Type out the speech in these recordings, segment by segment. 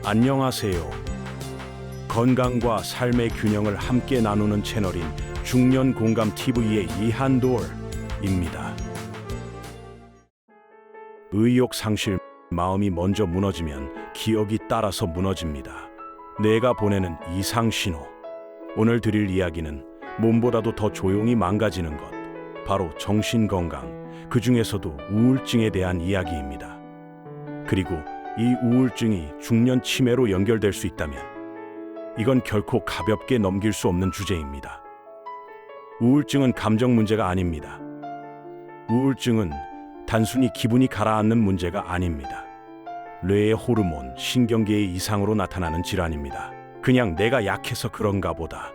안녕하세요. 건강과 삶의 균형을 함께 나누는 채널인 중년 공감 TV의 이한돌입니다. 의욕 상실, 마음이 먼저 무너지면 기억이 따라서 무너집니다. 뇌가 보내는 이상 신호. 오늘 드릴 이야기는 몸보다도 더 조용히 망가지는 것, 바로 정신건강, 그 중에서도 우울증에 대한 이야기입니다. 그리고 이 우울증이 중년 치매로 연결될 수 있다면 이건 결코 가볍게 넘길 수 없는 주제입니다. 우울증은 감정 문제가 아닙니다. 우울증은 단순히 기분이 가라앉는 문제가 아닙니다. 뇌의 호르몬, 신경계의 이상으로 나타나는 질환입니다. 그냥 내가 약해서 그런가 보다.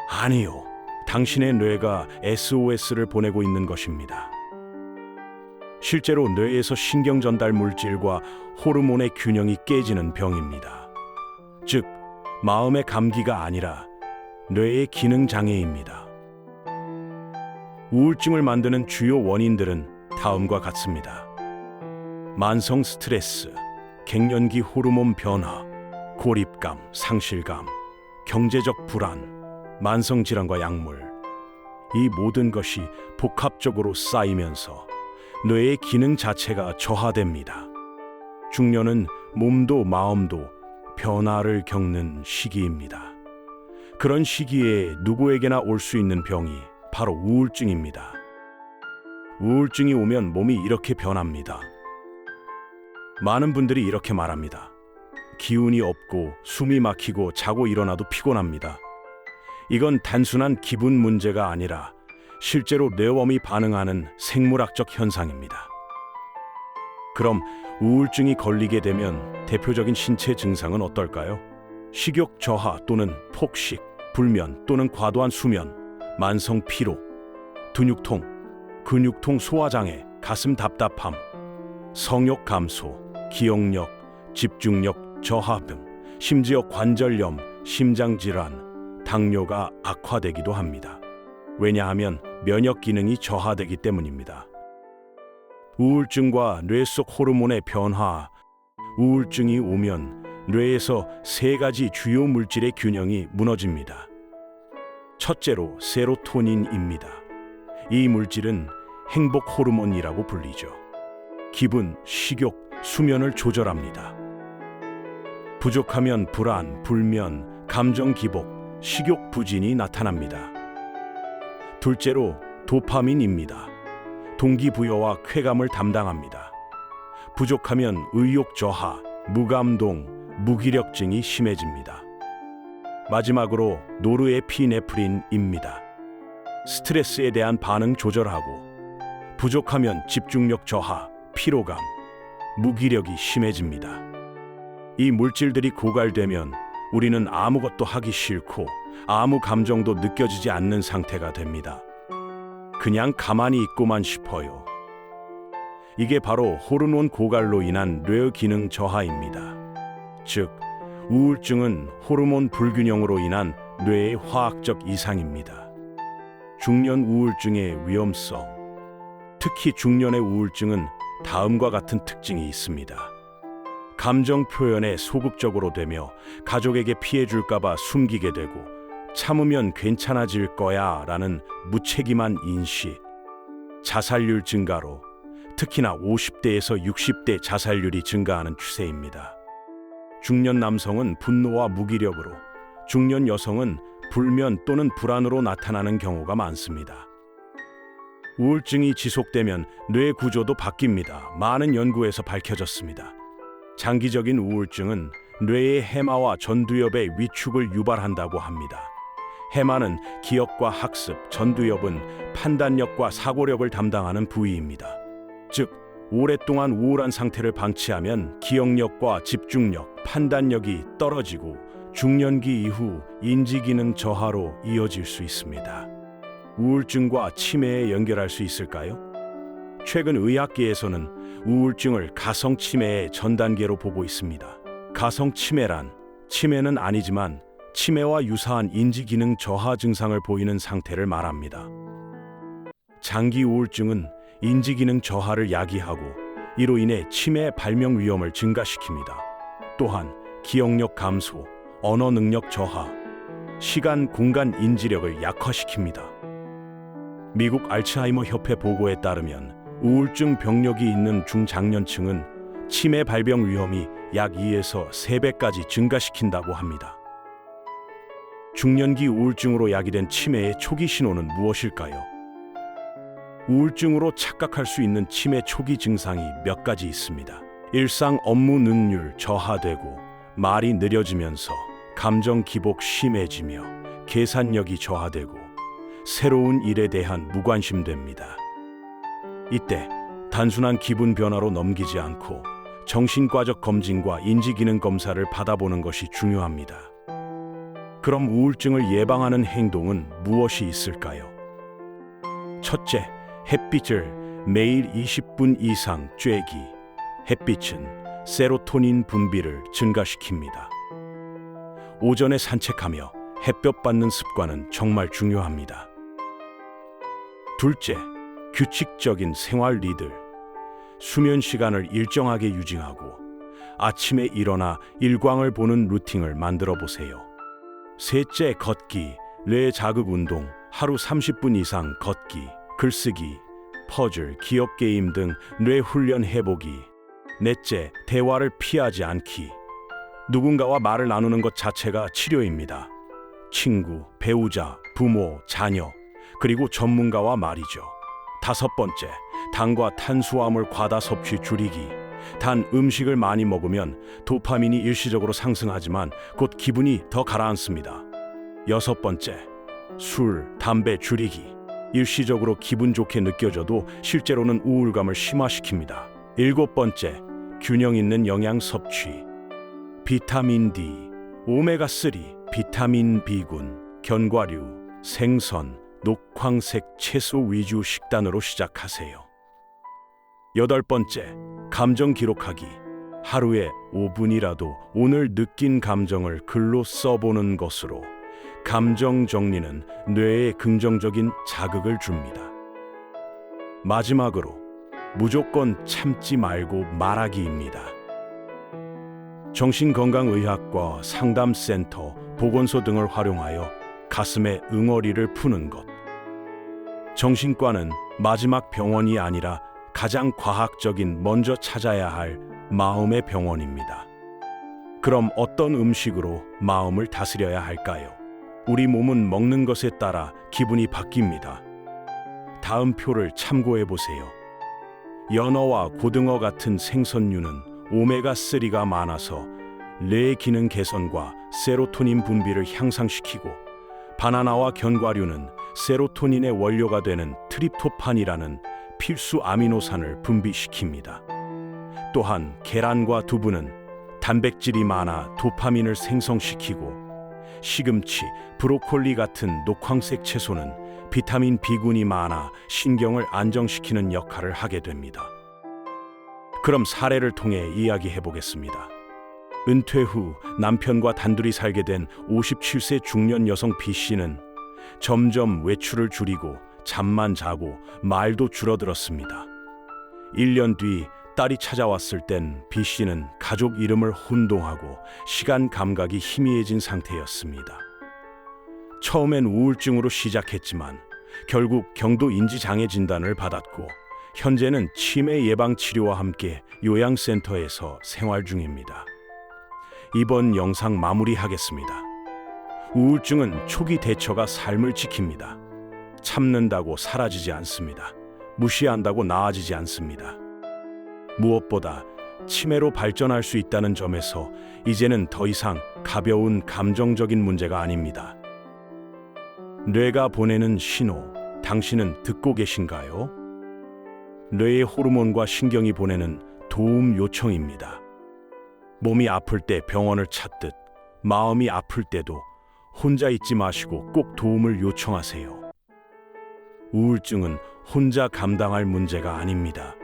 아니요. 당신의 뇌가 SOS를 보내고 있는 것입니다. 실제로 뇌에서 신경 전달 물질과 호르몬의 균형이 깨지는 병입니다. 즉, 마음의 감기가 아니라 뇌의 기능 장애입니다. 우울증을 만드는 주요 원인들은 다음과 같습니다. 만성 스트레스, 갱년기 호르몬 변화, 고립감, 상실감, 경제적 불안, 만성 질환과 약물. 이 모든 것이 복합적으로 쌓이면서 뇌의 기능 자체가 저하됩니다. 중년은 몸도 마음도 변화를 겪는 시기입니다. 그런 시기에 누구에게나 올 수 있는 병이 바로 우울증입니다. 우울증이 오면 몸이 이렇게 변합니다. 많은 분들이 이렇게 말합니다. 기운이 없고 숨이 막히고 자고 일어나도 피곤합니다. 이건 단순한 기분 문제가 아니라 실제로 뇌웜이 반응하는 생물학적 현상입니다. 그럼 우울증이 걸리게 되면 대표적인 신체 증상은 어떨까요? 식욕 저하 또는 폭식, 불면 또는 과도한 수면, 만성 피로, 근육통, 소화장애, 가슴 답답함, 성욕 감소, 기억력, 집중력 저하 등, 심지어 관절염, 심장질환, 당뇨가 악화되기도 합니다. 왜냐하면 면역 기능이 저하되기 때문입니다. 우울증과 뇌 속 호르몬의 변화. 우울증이 오면 뇌에서 세 가지 주요 물질의 균형이 무너집니다. 첫째로 세로토닌입니다. 이 물질은 행복 호르몬이라고 불리죠. 기분, 식욕, 수면을 조절합니다. 부족하면 불안, 불면, 감정 기복, 식욕 부진이 나타납니다. 둘째로 도파민입니다. 동기부여와 쾌감을 담당합니다. 부족하면 의욕 저하, 무감동, 무기력증이 심해집니다. 마지막으로 노르에피네프린입니다. 스트레스에 대한 반응 조절하고, 부족하면 집중력 저하, 피로감, 무기력이 심해집니다. 이 물질들이 고갈되면 우리는 아무것도 하기 싫고 아무 감정도 느껴지지 않는 상태가 됩니다. 그냥 가만히 있고만 싶어요. 이게 바로 호르몬 고갈로 인한 뇌의 기능 저하입니다. 즉, 우울증은 호르몬 불균형으로 인한 뇌의 화학적 이상입니다. 중년 우울증의 위험성. 특히 중년의 우울증은 다음과 같은 특징이 있습니다. 감정 표현에 소극적으로 되며 가족에게 피해 줄까봐 숨기게 되고, 참으면 괜찮아질 거야 라는 무책임한 인식, 자살률 증가로 특히나 50대에서 60대 자살률이 증가하는 추세입니다. 중년 남성은 분노와 무기력으로, 중년 여성은 불면 또는 불안으로 나타나는 경우가 많습니다. 우울증이 지속되면 뇌 구조도 바뀝니다. 많은 연구에서 밝혀졌습니다. 장기적인 우울증은 뇌의 해마와 전두엽의 위축을 유발한다고 합니다. 해마는 기억과 학습, 전두엽은 판단력과 사고력을 담당하는 부위입니다. 즉, 오랫동안 우울한 상태를 방치하면 기억력과 집중력, 판단력이 떨어지고 중년기 이후 인지기능 저하로 이어질 수 있습니다. 우울증과 치매에 연결할 수 있을까요? 최근 의학계에서는 우울증을 가성치매의 전 단계로 보고 있습니다. 가성치매란 치매는 아니지만 치매와 유사한 인지기능 저하 증상을 보이는 상태를 말합니다. 장기 우울증은 인지기능 저하를 야기하고 이로 인해 치매 발병 위험을 증가시킵니다. 또한 기억력 감소, 언어 능력 저하, 시간 공간 인지력을 약화시킵니다. 미국 알츠하이머 협회 보고에 따르면 우울증 병력이 있는 중장년층은 치매 발병 위험이 약 2에서 3배까지 증가시킨다고 합니다. 중년기 우울증으로 야기된 치매의 초기 신호는 무엇일까요? 우울증으로 착각할 수 있는 치매 초기 증상이 몇 가지 있습니다. 일상 업무 능률 저하되고 말이 느려지면서 감정 기복 심해지며 계산력이 저하되고 새로운 일에 대한 무관심됩니다. 이때 단순한 기분 변화로 넘기지 않고 정신과적 검진과 인지기능 검사를 받아보는 것이 중요합니다. 그럼 우울증을 예방하는 행동은 무엇이 있을까요? 첫째, 햇빛을 매일 20분 이상 쬐기. 햇빛은 세로토닌 분비를 증가시킵니다. 오전에 산책하며 햇볕 받는 습관은 정말 중요합니다. 둘째, 규칙적인 생활 리듬. 수면 시간을 일정하게 유지하고 아침에 일어나 일광을 보는 루틴을 만들어 보세요. 셋째, 걷기, 뇌 자극 운동, 하루 30분 이상 걷기, 글쓰기, 퍼즐, 기억 게임 등 뇌 훈련 해보기. 넷째, 대화를 피하지 않기. 누군가와 말을 나누는 것 자체가 치료입니다. 친구, 배우자, 부모, 자녀, 그리고 전문가와 말이죠. 다섯 번째, 당과 탄수화물 과다 섭취 줄이기. 단 음식을 많이 먹으면 도파민이 일시적으로 상승하지만 곧 기분이 더 가라앉습니다. 여섯 번째, 술, 담배 줄이기. 일시적으로 기분 좋게 느껴져도 실제로는 우울감을 심화시킵니다. 일곱 번째, 균형 있는 영양 섭취. 비타민 D, 오메가3, 비타민 B군, 견과류, 생선, 녹황색 채소 위주 식단으로 시작하세요. 여덟 번째, 감정 기록하기. 하루에 5분이라도 오늘 느낀 감정을 글로 써보는 것으로 감정 정리는 뇌에 긍정적인 자극을 줍니다. 마지막으로 무조건 참지 말고 말하기입니다. 정신건강의학과 상담센터, 보건소 등을 활용하여 가슴의 응어리를 푸는 것. 정신과는 마지막 병원이 아니라 가장 과학적인 먼저 찾아야 할 마음의 병원입니다. 그럼 어떤 음식으로 마음을 다스려야 할까요? 우리 몸은 먹는 것에 따라 기분이 바뀝니다. 다음 표를 참고해 보세요. 연어와 고등어 같은 생선류는 오메가3가 많아서 뇌 기능 개선과 세로토닌 분비를 향상시키고, 바나나와 견과류는 세로토닌의 원료가 되는 트립토판이라는 필수 아미노산을 분비시킵니다. 또한 계란과 두부는 단백질이 많아 도파민을 생성시키고, 시금치, 브로콜리 같은 녹황색 채소는 비타민 B군이 많아 신경을 안정시키는 역할을 하게 됩니다. 그럼 사례를 통해 이야기해 보겠습니다. 은퇴 후 남편과 단둘이 살게 된 57세 중년 여성 B씨는 점점 외출을 줄이고 잠만 자고 말도 줄어들었습니다. 1년 뒤 딸이 찾아왔을 땐 B씨는 가족 이름을 혼동하고 시간 감각이 희미해진 상태였습니다. 처음엔 우울증으로 시작했지만 결국 경도 인지장애 진단을 받았고, 현재는 치매 예방 치료와 함께 요양센터에서 생활 중입니다. 이번 영상 마무리하겠습니다. 우울증은 초기 대처가 삶을 지킵니다. 참는다고 사라지지 않습니다. 무시한다고 나아지지 않습니다. 무엇보다 치매로 발전할 수 있다는 점에서 이제는 더 이상 가벼운 감정적인 문제가 아닙니다. 뇌가 보내는 신호, 당신은 듣고 계신가요? 뇌의 호르몬과 신경이 보내는 도움 요청입니다. 몸이 아플 때 병원을 찾듯 마음이 아플 때도 혼자 있지 마시고 꼭 도움을 요청하세요. 우울증은 혼자 감당할 문제가 아닙니다.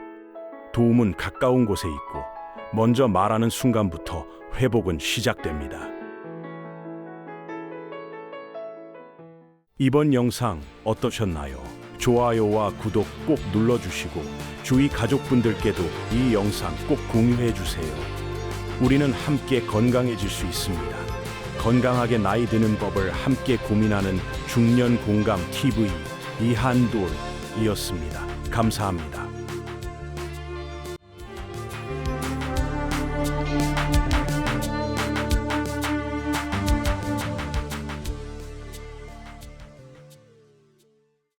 도움은 가까운 곳에 있고 먼저 말하는 순간부터 회복은 시작됩니다. 이번 영상 어떠셨나요? 좋아요와 구독 꼭 눌러주시고 주위 가족분들께도 이 영상 꼭 공유해 주세요. 우리는 함께 건강해질 수 있습니다. 건강하게 나이 드는 법을 함께 고민하는 중년 공감 TV 이한돌이었습니다. 감사합니다.